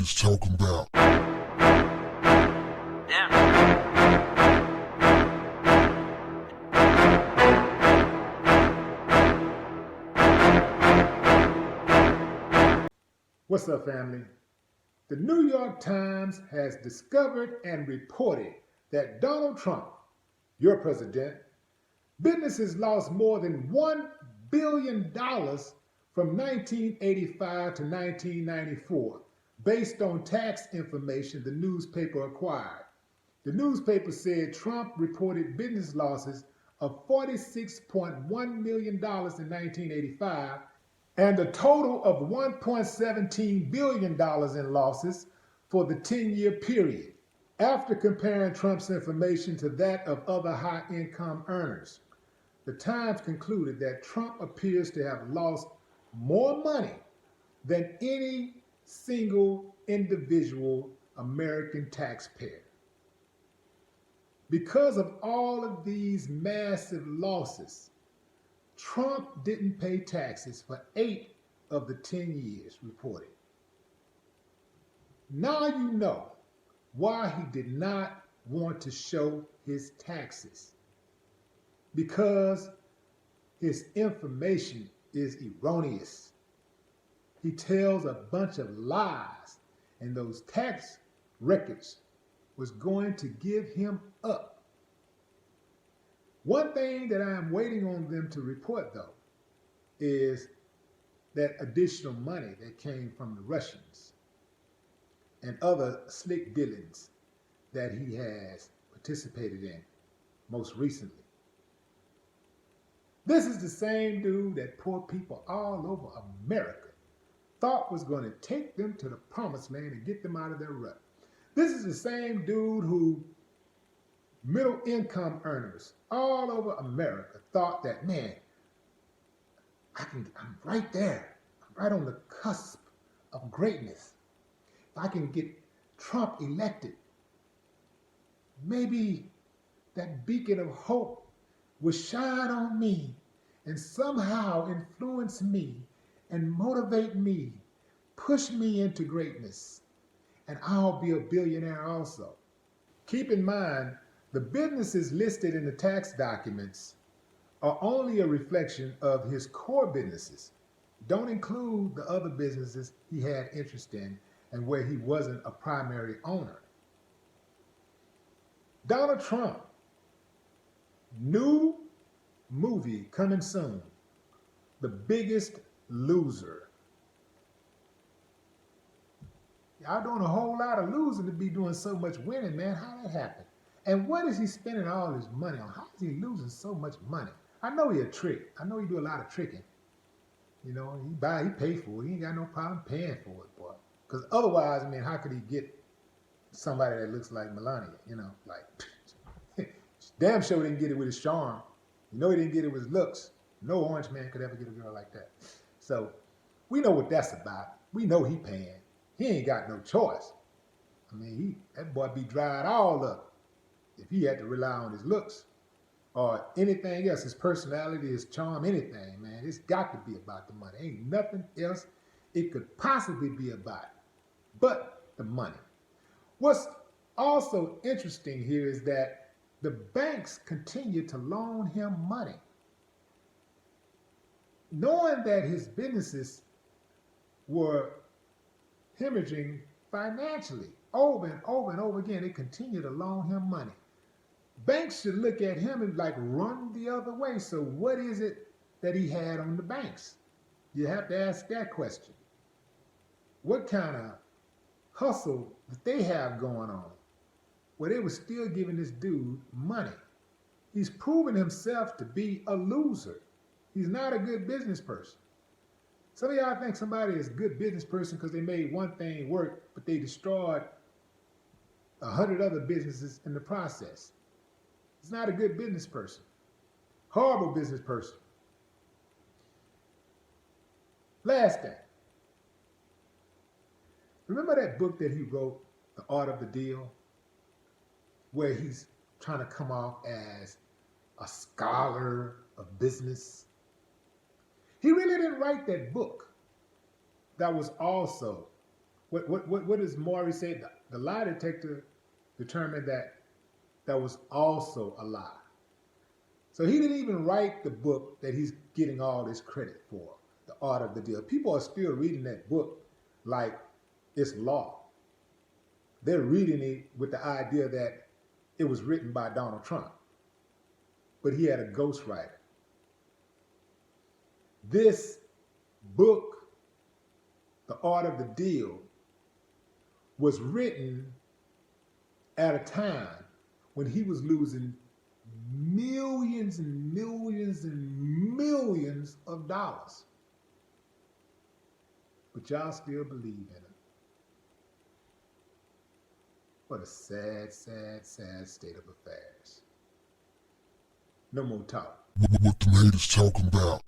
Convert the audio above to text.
is talking about. What's up, family? The New York Times has discovered and reported that Donald Trump, your president, businesses lost more than $1 billion from 1985 to 1994, based on tax information the newspaper acquired. The newspaper said Trump reported business losses of $46.1 million in 1985 and a total of $1.17 billion in losses for the 10-year period, after comparing Trump's information to that of other high-income earners. The Times concluded that Trump appears to have lost more money than any single individual American taxpayer. Because of all of these massive losses, Trump didn't pay taxes for 8 of the 10 years reported. Now you know why he did not want to show his taxes. Because his information is erroneous. He tells a bunch of lies, and those tax records was going to give him up. One thing that I am waiting on them to report, though, is that additional money that came from the Russians and other slick dealings that he has participated in most recently. This is the same dude that poor people all over America thought was going to take them to the promised land and get them out of their rut. This is the same dude who middle income earners all over America thought that, man, I'm right there. I'm right on the cusp of greatness. If I can get Trump elected, maybe that beacon of hope will shine on me and somehow influence me and motivate me, push me into greatness, and I'll be a billionaire also. Keep in mind, the businesses listed in the tax documents are only a reflection of his core businesses. Don't include the other businesses he had interest in and where he wasn't a primary owner. Donald Trump, new movie coming soon, The Biggest Loser. Y'all doing a whole lot of losing to be doing so much winning, man. How that happen? And what is he spending all his money on? How is he losing so much money? I know he a trick. I know he do a lot of tricking. You know, he pay for it. He ain't got no problem paying for it, boy. Because otherwise, I mean, how could he get somebody that looks like Melania? You know, like, damn sure he didn't get it with his charm. You know he didn't get it with his looks. No orange man could ever get a girl like that. So we know what that's about. We know he paying. He ain't got no choice. I mean, that boy be dried all up if he had to rely on his looks or anything else, his personality, his charm, anything, man. It's got to be about the money. Ain't nothing else it could possibly be about but the money. What's also interesting here is that the banks continue to loan him money, knowing that his businesses were hemorrhaging financially. Over and over and over again, they continue to loan him money. Banks should look at him and like run the other way. So what is it that he had on the banks? You have to ask that question. What kind of hustle that they have going on where they were still giving this dude money? He's proven himself to be a loser. He's not a good business person. Some of y'all think somebody is a good business person because they made one thing work, but they destroyed 100 other businesses in the process. He's not a good business person. Horrible business person. Last thing. Remember that book that he wrote, The Art of the Deal, where he's trying to come off as a scholar of business? He really didn't write that book. That was also What does Maury say? The lie detector determined that that was also a lie. So he didn't even write the book that he's getting all this credit for, The Art of the Deal. People are still reading that book like it's law. They're reading it with the idea that it was written by Donald Trump, but he had a ghostwriter. This book, The Art of the Deal, was written at a time when he was losing millions and millions and millions of dollars. But y'all still believe in him. What a sad, sad, sad state of affairs. No more talk. What the haters talking about?